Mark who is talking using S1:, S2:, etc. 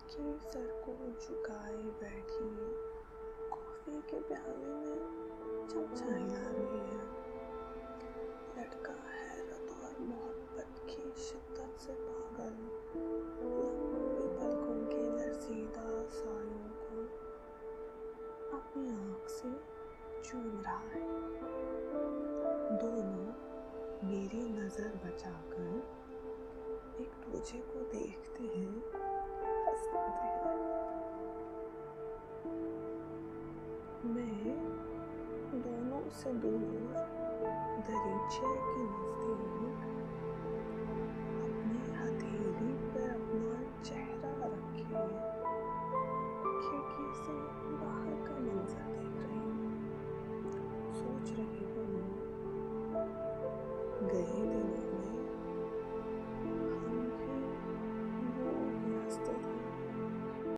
S1: लड़की सर को झुकाए बैठी कॉफी के प्याले में चमचा हिला रही है। लड़का हैरत और मोहब्बत की शिद्दत से पागल लंबी पलकों के लरजीदा सायों को अपनी आँख से चूम रहा है। दोनों मेरी नजर बचाकर एक दूसरे को देखते हैं, हंसते हैं। मैं दोनों से दूर दरीचे के नजदीक अपनी हथेली पर अपना चेहरा रखे खिड़की से बाहर का मंजर देख रही हूँ। सोच रही हूँ गए